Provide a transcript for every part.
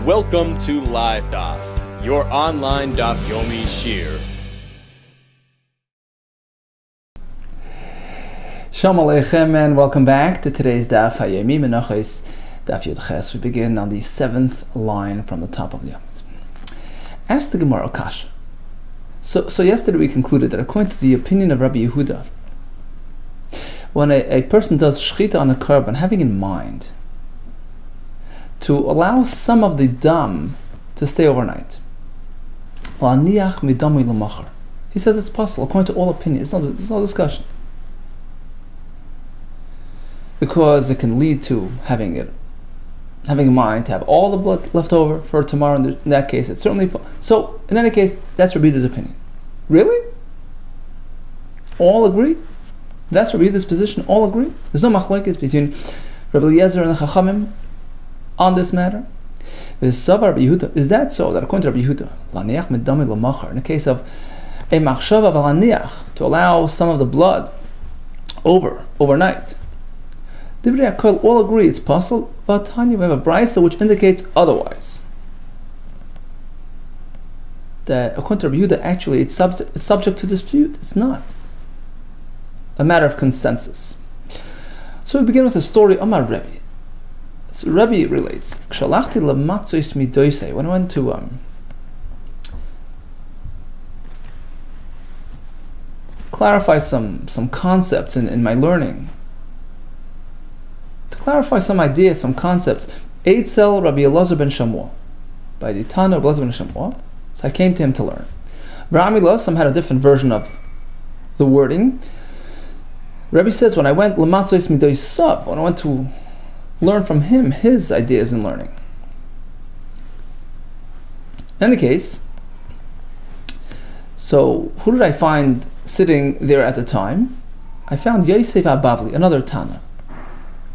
Welcome to LiveDaf, your online Daf Yomi Shir. Shalom Aleichem and welcome back to today's Daf Hayomi Menachos Daf Yud Ches. We begin on the 7th line from the top of the Yomit. Ask the Gemara Kasha. So yesterday we concluded that according to the opinion of Rabbi Yehuda, when a person does shechita on a korban, having in mind to allow some of the dam to stay overnight, he says it's possible according to all opinions. There's no discussion, because it can lead to having in mind to have all the blood left over for tomorrow. In that case, it's certainly so. In any case, that's Rabbi Yehuda's opinion. Really? All agree? That's Rabbi Yehuda's position. All agree? There's no machlokes between Rabbi Eliezer and the Chachamim on this matter. Is that so? That according to Rabbi Yehuda, in the case of a machshava v'laniach, to allow some of the blood overnight, all agree it's possible, but Tanya, we have a brisa which indicates otherwise. That according to Rabbi Yehuda, actually it's subject to dispute. It's not a matter of consensus. So we begin with a story of my Rebbe. So Rebbe relates, when I went to clarify some concepts in my learning, to clarify some ideas, some concepts, Eitzel Rabbi Elazar ben Shammua, by the Tana of Elazar ben Shammua. So I came to him to learn. Rami some had a different version of the wording. Rebbe says, when I went when I went to learn from him his ideas in learning. In any case, so who did I find sitting there at the time? I found Yosef Bavli, another Tana.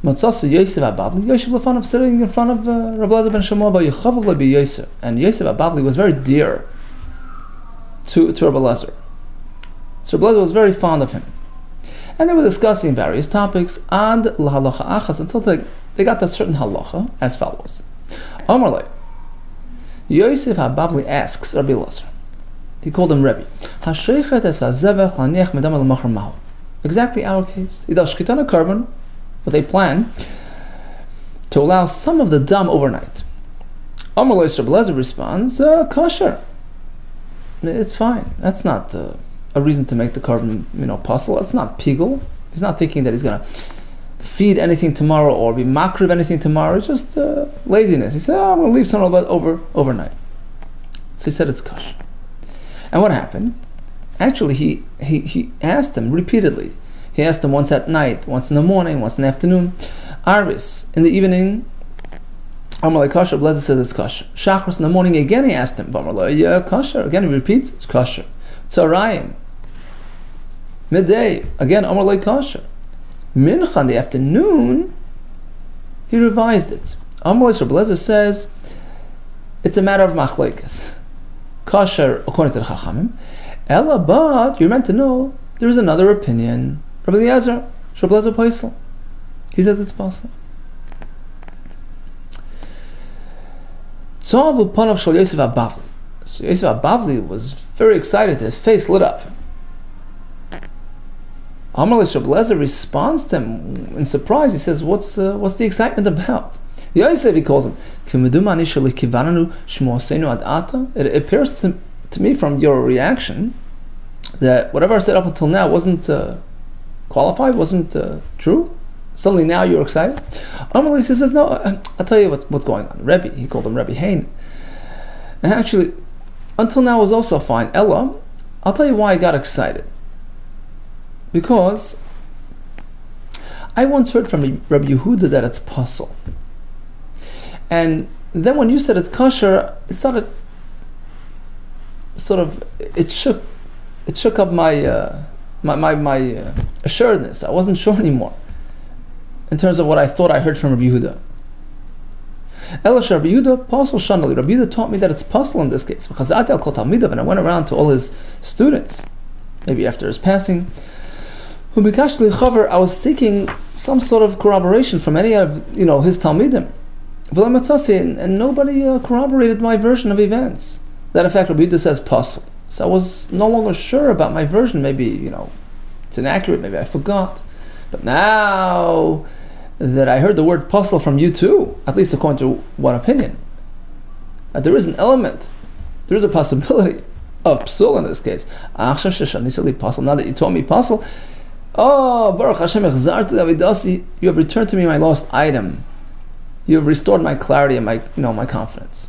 Matzasu Yosef Bavli, Yosef Lefanov, sitting in front of Rabbi Elazar ben Shammua, and Yosef Bavli was very dear to Rabbi Elazar. So Rabbi Elazar was very fond of him. And they were discussing various topics, and lahalacha achas, until they got to a certain halacha as follows. Amarle, Yosef HaBavli asks Rabbi Elazar, he called him Rebbe, exactly our case. He does shechita on a korban with a plan to allow some of the dam overnight. Amarle, Rabbi Elazar responds, kosher. It's fine. That's not a reason to make the korban, possible. It's not pigul. He's not thinking that he's going to feed anything tomorrow or be makriv anything tomorrow. It's just laziness. He said, I'm going to leave some of it overnight. So he said it's kosher. And what happened? Actually, he asked him repeatedly. He asked him once at night, once in the morning, once in the afternoon. Arvis, in the evening, Amalei kosher. Blazer says it's kosher. Shachris, in the morning again he asked him, yeah, kosher. Again he repeats, it's kosher. Tzarayim, midday, again Amalei kosher. Mincha in the afternoon, he revised it. Amalei Blazer says it's a matter of machlokes. Kosher according to the Chachamim. Ella, but you're meant to know there is another opinion. Rabbi Eliezer, Blazer Paisel, he says it's possible. Tzavu panav shel Yosef HaBavli. So Yosef HaBavli was very excited. His face lit up. Amalei Rabbi Eliezer responds to him in surprise. He says, "What's the excitement about?" Yosef, he calls him. It appears to me from your reaction that whatever I said up until now wasn't qualified, wasn't true. Suddenly now you're excited. Amalei says, "No, I'll tell you what's going on." Rebbe, he called him Rebbe Hain. And actually, until now was also fine. Ella, I'll tell you why I got excited. Because I once heard from Rabbi Yehuda that it's possible. And then when you said it's kosher, it started it shook up my assuredness. I wasn't sure anymore in terms of what I thought I heard from Rabbi Yehuda. Elash Rabbi Yehuda, Pasal Shanali. Rabbi Yehuda taught me that it's possible in this case. Because I went around to all his students, maybe after his passing. I was seeking some sort of corroboration from any of his Talmidim. and nobody corroborated my version of events. That in fact Rabbi Yehuda says pasul. So I was no longer sure about my version. Maybe, it's inaccurate, maybe I forgot. But now that I heard the word pasul from you too, at least according to one opinion, that there is an element, there is a possibility of psul in this case. Now that you told me pasul, oh, Baruch Hashem, you have returned to me my lost item. You have restored my clarity and my confidence.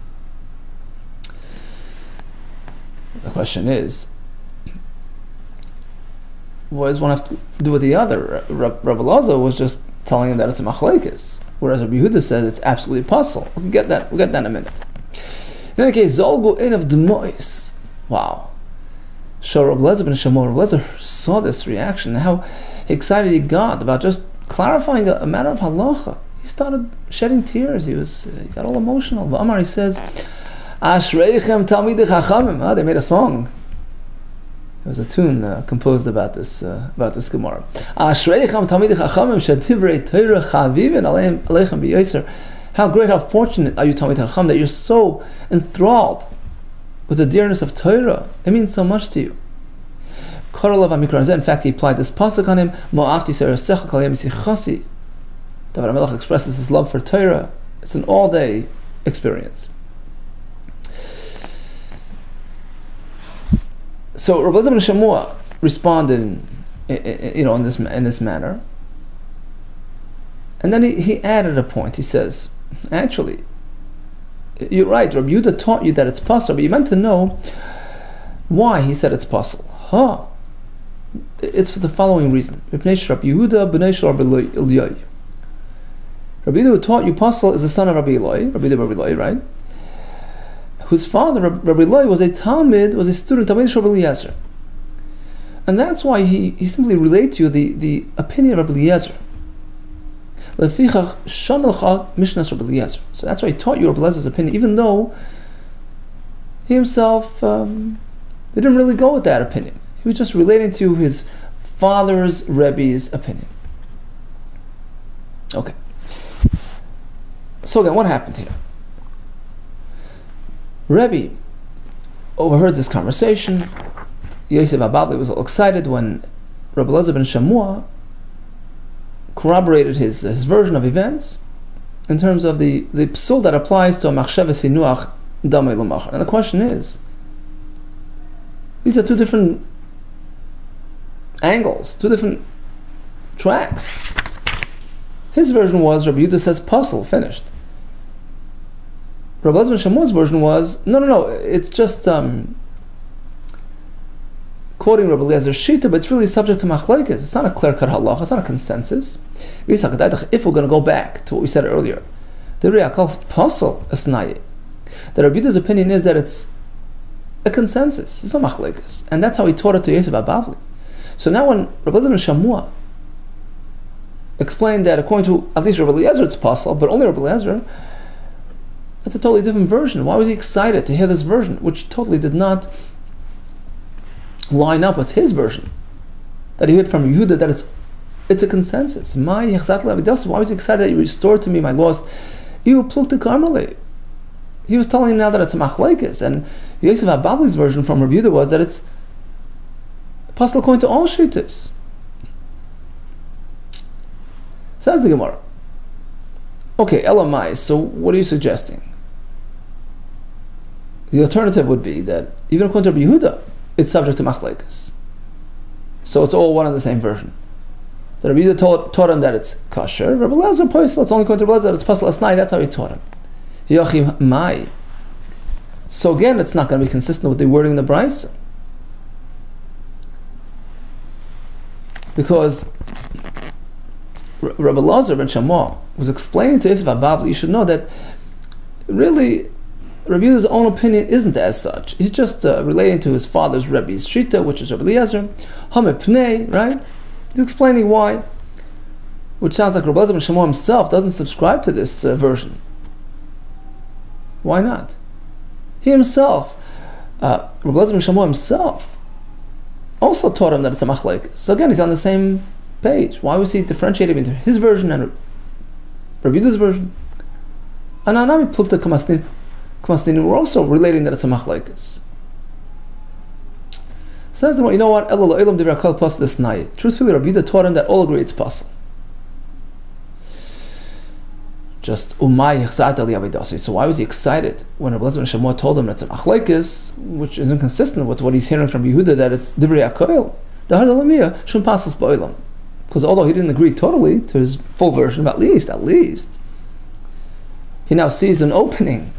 The question is, what does one have to do with the other? Rabbi Elazar was just telling him that it's a machlekes, whereas Rabbi Yehuda says it's absolutely pasul. We'll get that in a minute. In any case, Zolgu in of Demois. Wow. So Rabbi Elazar ben Shammua, Rabbi Elazar saw this reaction, how excited he got about just clarifying a matter of halacha. He started shedding tears. He got all emotional. V'amar, he says, Ashreichem talmidei chachamim. They made a song. There was a tune composed about this Gemara. Ashreichem talmidei chachamim shedivrei Torah chavivin aleichem b'yoser. How great, how fortunate are you, Talmidei Chacham, that you're so enthralled with the dearness of Torah. It means so much to you. In fact, he applied this pasuk on him. David HaMelech expresses his love for Torah. It's an all-day experience. So Rabbi Elazar ben Shammua responded, in this manner, and then he added a point. He says, actually, you're right. Rabbi Yehuda taught you that it's pasul, but you meant to know why he said it's pasul. It's for the following reason. Rabbi Yehuda b'nei shel Rabbi Eloi. Rabbi Yehuda who taught you pasul is the son of Rabbi Eloi, right? Whose father, Rabbi Eloi, was a student of Rabbi Eliezer. And that's why he simply relayed to you the opinion of Rabbi Eliezer. So that's why he taught you Rabbi Eliezer's opinion, even though he himself he didn't really go with that opinion. He was just relating to his father's Rebbe's opinion. Okay. So again, what happened here? Rebbe overheard this conversation. Yosef Bavli was all excited when Rabbi Elazar ben Shammua corroborated his version of events in terms of the psul that applies to a machshava sinuach damei l'machar. And the question is, these are two different angles, two different tracks. His version was, Rabbi Yehuda says pasul, finished. Rabbi Elazar ben Shammua's version was, no, it's just quoting Rabbi Eliezer's shita, but it's really subject to machlekes. It's not a clear-cut halacha. It's not a consensus. If we're going to go back to what we said earlier, the re'akal pasul asnayi, that Rabbi Yehuda's opinion is that it's a consensus. It's not machlekes, and that's how he taught it to Yosef Bavli. So now, when Rabbi Elazar ben Shammua explained that according to at least Rabbi Eliezer it's pasul, but only Rabbi Eliezer, that's a totally different version. Why was he excited to hear this version, which totally did not line up with his version that he heard from Yehuda, that it's a consensus? Why was he excited that you restored to me my lost? You plukte karmeli. He was telling him now that it's a machlekes, and Yosef Bavli's version from Rabbi Yehuda was that it's pasul according to all shittas. Says the Gemara. Okay, Elamai, so what are you suggesting? The alternative would be that even according to Rabbi Yehuda, it's subject to machlekes. So it's all one and the same version. The Rabbi Yehuda taught him that it's kosher. Rabbi Elazar pasul, it's only according to Rabbi Elazar that it's pasul asnai. That's how he taught him. Yochim mai. So again, it's not going to be consistent with the wording in the Brisa, because Rabbi Elazar ben Shammua was explaining to Yosef Bavli, you should know that really Rabbi Yehuda's own opinion isn't as such. He's just relating to his father's Rebbe's shita, which is Rabbi Eliezer. Hamepnei, right? He's explaining why, which sounds like Rabbi Elazar ben Shammua himself doesn't subscribe to this version. Why not? He himself, Rabbi Elazar ben Shammua himself, also taught him that it's a machlekes. So again, he's on the same page. Why was he differentiating between his version and Rabbi Yehuda's version? Ananami plukta kamasnin, we're also relating that it's a machlekes. Says the one, you know what? Truthfully, Rabbi Yehuda taught him that all agree it's possible. Just so why was he excited when Rabbi Elazar and Shammua told him that it's an achlekes, which is inconsistent with what he's hearing from Yehuda that it's divrei hakoil? Because although he didn't agree totally to his full version, but at least he now sees an opening.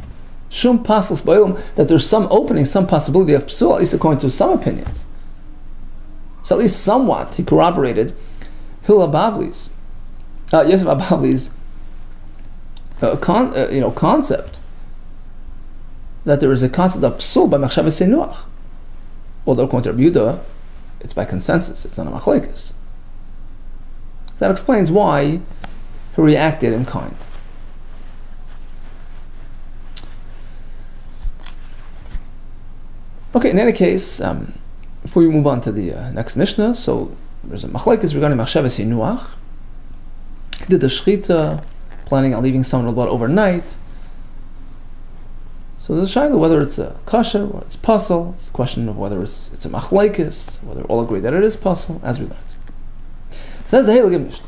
Shum pasas ba'olam, that there's some opening, some possibility of psul, at least according to some opinions. So at least somewhat he corroborated Hillel Bavli's, Yosef Bavli's concept that there is a concept of psul by machshavas senuach. Although according to Rabbi Yehuda, it's by consensus, it's not a machlekes. That explains why he reacted in kind. Okay, in any case, before we move on to the next Mishnah, so there's a machlekes regarding machshavas hinuach. He did the shechita, planning on leaving someone blood overnight. So there's a shayla whether it's a kosher or it's pasul. It's a question of whether it's a machlekes, whether all agree that it is pasul, as we learned. Says the Heilige Mishnah.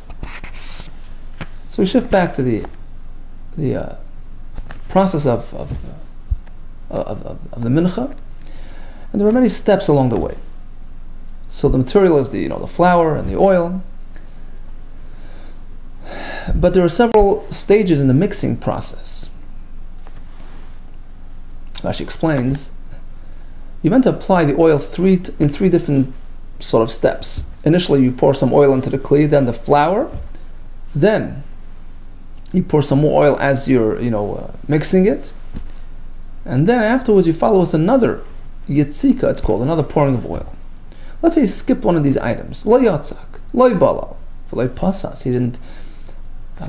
So we shift back to the process of the mincha. And there are many steps along the way. So the material is the flour and the oil. But there are several stages in the mixing process. Rashi explains, you're meant to apply the oil in three different sort of steps. Initially you pour some oil into the kli, then the flour, then you pour some more oil as you're mixing it, and then afterwards you follow with another yitzika, it's called, another pouring of oil. Let's say you skip one of these items. Lo yatzak, lo balal, lo pasas. He didn't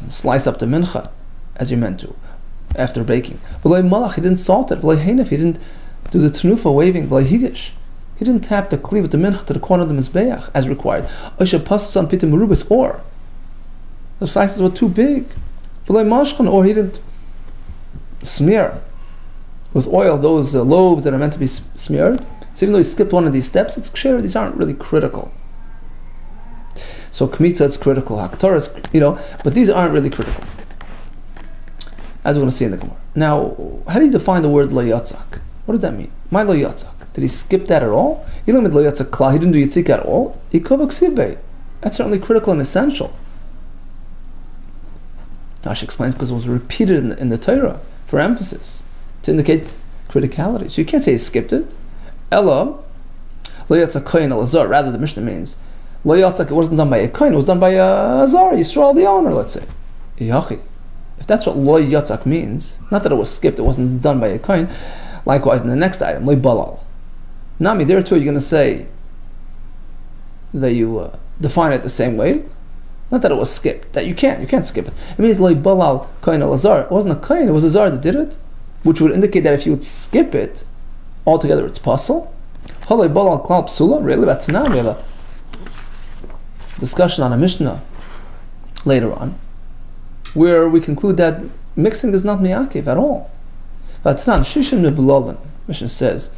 slice up the mincha as you meant to after baking. Lo malach, he didn't salt it. Lo heinef, he didn't do the tenufa waving. Lo higish, he didn't tap the kli with the mincha to the corner of the mizbeach as required. Osha pasas on pitim merubis, or the slices were too big. Lo mashchan, or he didn't smear with oil those loaves that are meant to be smeared. So even though you skipped one of these steps, it's ksher. These aren't really critical. So kmitza, it's critical. Haktorah is, but these aren't really critical, as we're going to see in the Gemara. Now, how do you define the word lo yatzak? What does that mean? My lo yatzak. Did he skip that at all? He didn't do yitzika at all. That's certainly critical and essential. Rashi explains because it was repeated in the Torah for emphasis, to indicate criticality. So you can't say he skipped it. Ella, lo yatzak kohen al-azar, rather the Mishnah means, lo yatzak, it wasn't done by a kohen, it was done by a azar, Yisrael the owner, let's say. Yachi. If that's what lo yatzak means, not that it was skipped, it wasn't done by a kohen, likewise in the next item, lo balal. Nami, there too you're going to say that you define it the same way, not that it was skipped, that you can't skip it. It means lo balal kohen al-azar, it wasn't a kohen, it was a azar that did it, which would indicate that if you would skip it, altogether it's pasul. Really, we have a discussion on a Mishnah later on, where we conclude that mixing is not miyakev at all. Mishnah says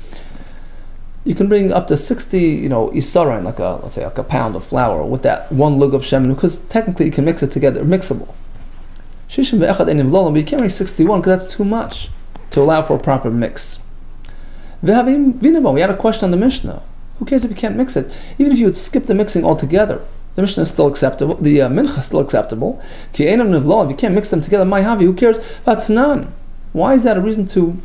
you can bring up to 60, isarin, let's say a pound of flour with that one lug of shemen, because technically you can mix it together, mixable. But you can't bring 61 because that's too much to allow for a proper mix. We had a question on the Mishnah. Who cares if you can't mix it? Even if you would skip the mixing altogether, the Mishnah is still acceptable, the mincha is still acceptable. If you can't mix them together, who cares? Why is that a reason to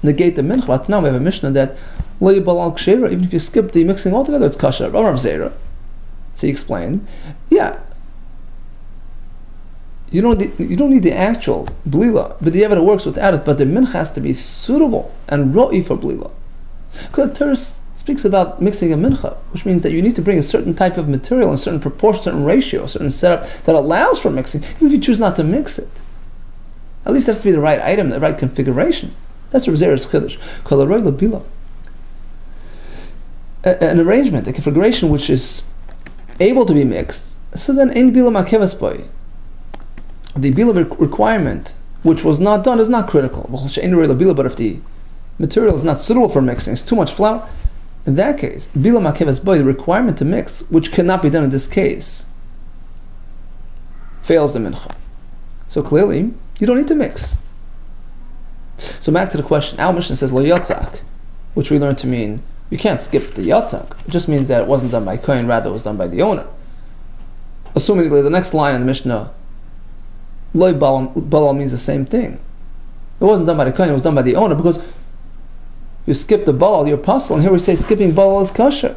negate the mincha? We have a Mishnah that even if you skip the mixing altogether, it's kosher. So he explained, you don't need the actual blila, but the evidence works without it. But the mincha has to be suitable and ro'i for blila, because the Torah speaks about mixing a mincha, which means that you need to bring a certain type of material, in a certain proportion, certain ratio, a certain setup that allows for mixing, even if you choose not to mix it. At least it has to be the right item, the right configuration. That's Reb Zera's chiddush. An arrangement, a configuration which is able to be mixed. So then, ein bila makevas boy. The bila requirement which was not done is not critical. But if the material is not suitable for mixing, it's too much flour, in that case, bila makevas boy, the requirement to mix, which cannot be done in this case, fails the mincha. So clearly, you don't need to mix. So back to the question. Our Mishnah says lo yatzak, which we learned to mean you can't skip the yatzak. It just means that it wasn't done by kohen, rather it was done by the owner. Assumingly, the next line in the Mishnah, lo balal means the same thing. It wasn't done by the kohen, it was done by the owner, because you skip the balal, your apostle, and here we say skipping balal is kosher.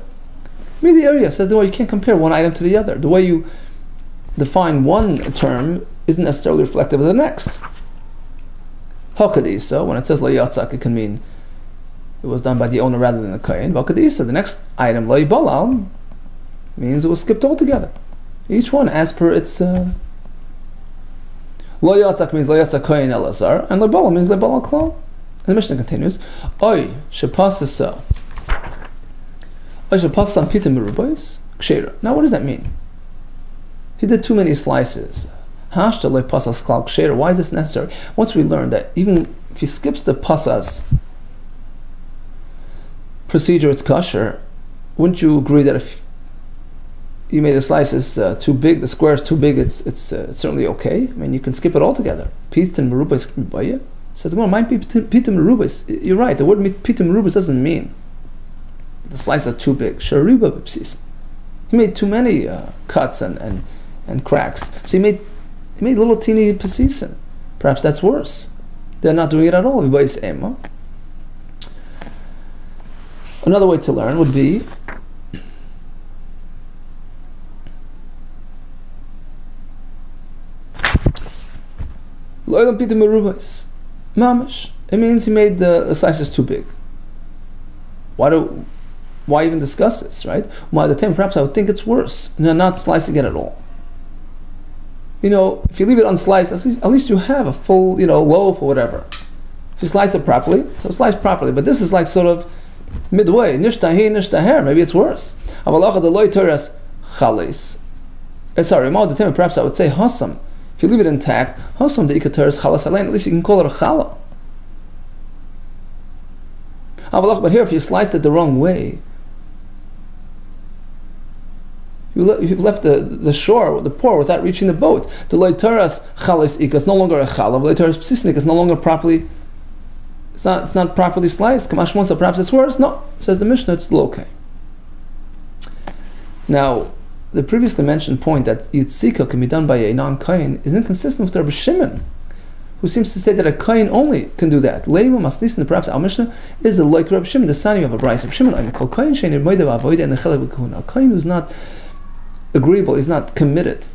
The area says the way you can't compare one item to the other. The way you define one term isn't necessarily reflective of the next. Hakadisa, when it says lo yatzak, it can mean it was done by the owner rather than the kohen. Hakadisa, the next item, lo balal, means it was skipped altogether. Each one as per its... Lo yatzak means lo yatzak kohen elazar, and lo balal means lo balal klal. And the Mishnah continues, Oy shepasasa. Oy shepasasa pita merubos ksheira. Now what does that mean? He did too many slices. Hashta lo pasas klal ksheira. Why is this necessary? Once we learned that even if he skips the pasas procedure, it's kosher. Wouldn't you agree that if you made the slices too big, the square is too big, it's certainly okay? I mean, you can skip it altogether. Pita merubos ksheira. Says, well, it might be pita merubos. You're right, the word pita merubos doesn't mean the slices are too big. Shariba b'psis. He made too many cuts and cracks. So he made little teeny pisisin. Perhaps that's worse. They're not doing it at all. Another way to learn would be lo'elam pita merubos. Mamish. It means he made the slices too big. Why even discuss this, right? By the time, perhaps I would think it's worse. No, not slicing it at all. If you leave it unsliced, at least you have a full, loaf or whatever. If you slice it properly, so slice properly. But this is like sort of midway. Nishtahi, nishtaher. Maybe it's worse. Sorry, perhaps I would say hasam. If you leave it intact, hasam the ikater is chalas alain. At least you can call it a chala. But here, if you sliced it the wrong way, you've left the shore, the pour, without reaching the boat. The loiteras chalas ika is no longer a chala. The loiteras psisnik is no longer properly. It's not properly sliced. Kamash Monsa, perhaps it's worse. No, says the Mishnah, it's still okay. Now, the previously mentioned point that Yitzika can be done by a non-Kain is inconsistent with Rabbi Shimon, who seems to say that a Kain only can do that. Leima Maslisna, perhaps our Mishnah, is like Rabbi Shimon, the son of a Bryce. Rabbi Shimon, I call Kain Shein Moidav Avoid and the Chelek B'Kahuna. A Kain who's not agreeable, he's not committed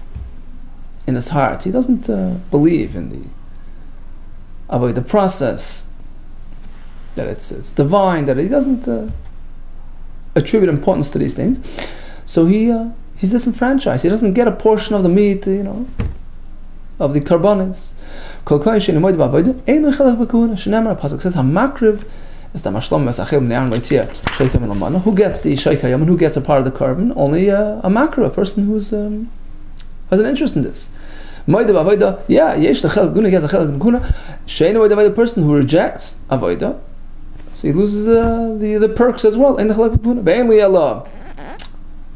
in his heart. He doesn't believe in the Avoid, the process, that it's divine, that he doesn't attribute importance to these things. So he's disenfranchised. He doesn't get a portion of the meat, of the karbanis. Pasuk says, "Hamakriv is the mashlam mesachil ne'aron loitia sheikha milamana." Who gets the sheikha yaman? Who gets a part of the carbon? Only a makriv, a person who's has an interest in this. Yeah, yesh the chelak guna gets a chelak guna. Shein avoida, the person who rejects avoida, so he loses the perks as well. In the chelak guna, be'enli Allah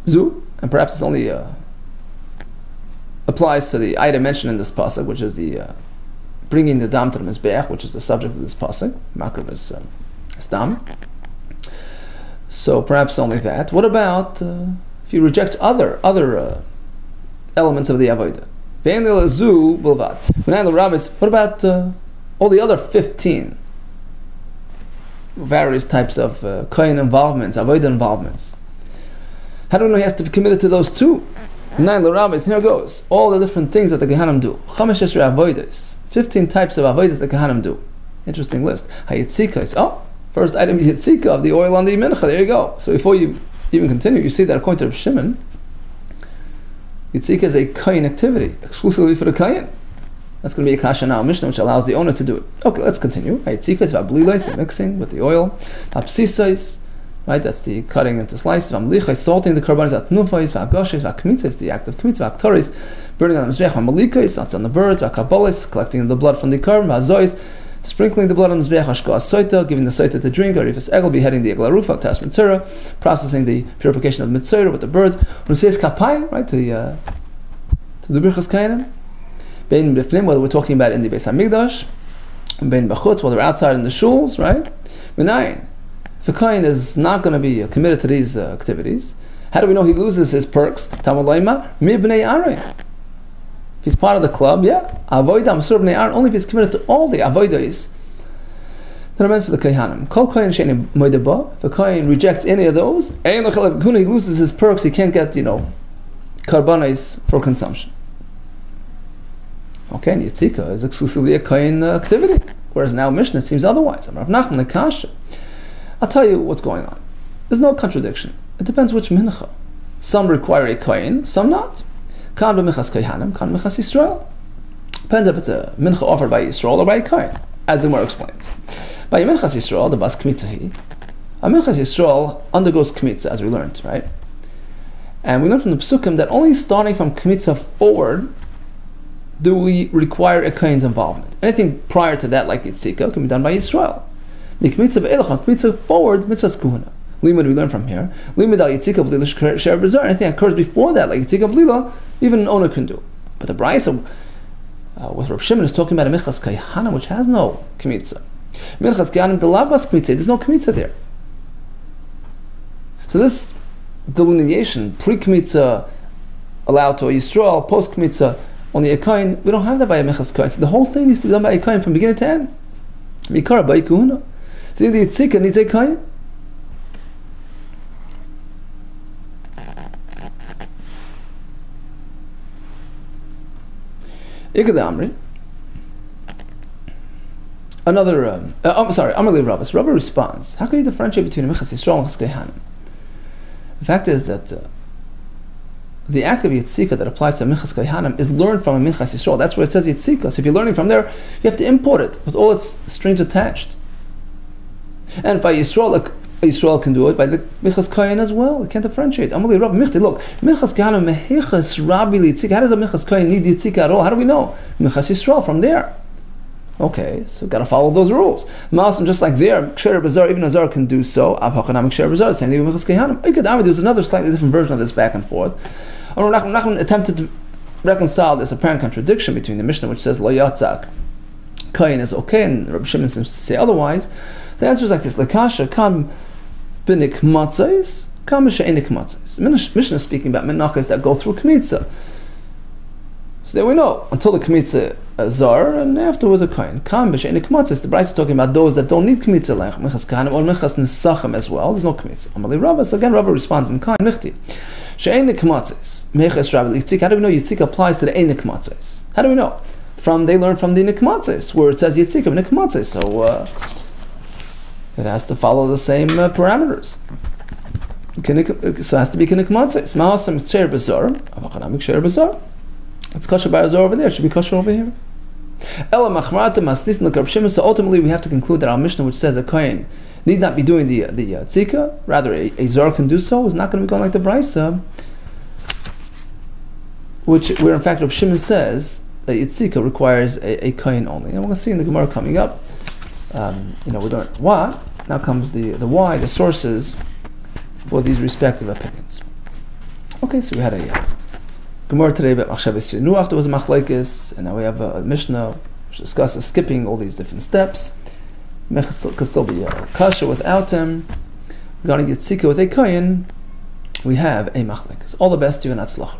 zu, and perhaps it's only applies to the item mentioned in this pasuk, which is the bringing the dam to the mizbeach, which is the subject of this pasuk. Makriv is dam. So perhaps only that. What about if you reject other elements of the avodah? What about all the other 15 various types of kohen involvements, avodah involvements? How do we know he has to be committed to those two? Here goes all the different things that the Kohanim do. 15 types of avodas the Kohanim do. Interesting list. Hayitzika is first item is yitzika of the oil on the mincha. There you go. So before you even continue, you see that according to Reb Shimon, yitzika is a kohen activity exclusively for the kohen. That's going to be a kasha now mishnah, which allows the owner to do it. Okay, let's continue. Hayitzika is vablilos, the mixing with the oil. Hapsisais, right? That's the cutting into slices. V'amlicha, salting the karbanis, v'atnufais, v'agoshes, v'akmitzes, the act of kmitza, v'aktoris, burning on the mizbeach, v'amalikais, that's on the birds, v'akabolis, collecting the blood from the carbon, v'azois, sprinkling the blood on the mizbeach, hashkoas soita, giving the soita to drink, arifas egel, beheading the egel aruf, al-tas mitzera, processing the purification of mitzera with the birds. When it says kapai, right, to the birchas kainim, bein b'fnim, whether we're talking about in the Beis Hamikdash, bein b'chutz, while they're outside in the shuls, right? Menayin. If a kohen is not going to be committed to these activities, how do we know he loses his perks? Talmud Laima, mibnei aron. If he's part of the club, yeah. Avodah Masur bnei aron, only if he's committed to all the avodas that are meant for the kohanim. Kol kohen she'eni moedeh ba. If a kohen rejects any of those, he loses his perks. He can't get, karbanos for consumption. Okay, and Yitzika is exclusively a kohen activity, whereas now Mishnah seems otherwise. Rav Nachman lekasha. I'll tell you what's going on. There's no contradiction. It depends which mincha. Some require a kohen, some not. Kan b'minchas kohanim, kan b'minchas Yisrael. Depends if it's a mincha offered by Yisrael or by a kohen, as the Gemara explains. By minchas Yisrael, the bas kmitzahi, a minchas Yisrael undergoes kmitza, as we learned, right? And we learned from the Pesukim that only starting from kmitza forward do we require a kohen's involvement. Anything prior to that, like Yitzika, can be done by Yisrael. Kmitza forward, mitzvah's kuhuna. Limud we learn from here. Limud al Yitzika blila share bazar. Anything that occurs before that, like Yitzika blila, even an owner can do. But the Brayso with Rav Shimon is talking about a minchas kayhana, which has no kmitza. Minchas kayhanim delavas kmitza. There's no kmitza there. So this delineation, pre-kmitza allowed to a Yisrael, post-kmitza only a kohen, we don't have that by a minchas kayhan. So the whole thing needs to be done by a kohen from beginning to end. Mikara by kuhuna. So the Yitzika needs a kohen. Another, Amarli Rabbas. Rabba responds, how can you differentiate between a Minchas Yisrael and Minchas Kayhanim? The fact is that the act of Yitzika that applies to Minchas Kayhanim is learned from a Minchas Yisrael. That's where it says Yitzika. So if you're learning from there, you have to import it with all its strings attached. And by Yisrael can do it by the Minchas Kayan as well. You can't differentiate. Amalei Rabbi Michti, look, Minchas Kayan Mehichas Rabbi Yitzika. How does a Minchas Kayan need Yitzika at all? How do we know? Minchas Yisrael from there. Okay, so we've got to follow those rules. Ma'asim, just like there, Ksher Bazar, even Azar can do so. Avhachanam Ksher Bazar, same thing with Minchas Kayanim. There's another slightly different version of this back and forth. Nachman attempted to reconcile this apparent contradiction between the Mishnah, which says Lo Yatzak Kayan is okay, and Rabbi Shimon seems to say otherwise. The answer is like this: Lekasha kam b'nik matzos, kam she'enik matzos. Mishnah is speaking about menachos that go through kmitza. So there we know until the kmitza zar, and afterwards a kohen. Kam b'she'enik matzos. The Brayso is talking about those that don't need kmitza, like minchas kahanim or minchas nesachim as well. There's no kmitza. Amalei Rabba. So again, Rabba responds in kain michti. She'enik matzos. Meiches Rabbi Yitzika. How do we know Yitzika applies to the enik matzos? How do we know? They learn from the nikmatzos, where it says Yitzika nikmatzos. So it has to follow the same parameters. So it has to be kinikmatzos. Ma'asam ksher bazar, avachanamik ksher bazar. It's kosher bazar over there. It should be kosher over here. Ela machrata masnis l'karb. So ultimately, we have to conclude that our Mishnah, which says a kohen need not be doing the tzika, rather a zar can do so, is not going to be going like the Brayso, where in fact Reb Shimon says that tzika requires a kohen only. And we're going to see in the Gemara coming up. We learn what. Now comes the why, the sources for these respective opinions. Okay, so we had a Gemara today about Machshavas Yinuach. There was a Machlekes, and now we have a Mishnah which discusses skipping all these different steps. Mechas could still be kasha without them. Regarding Yitzika with a kohen, we have a Machlekes. All the best to you and Atzlach.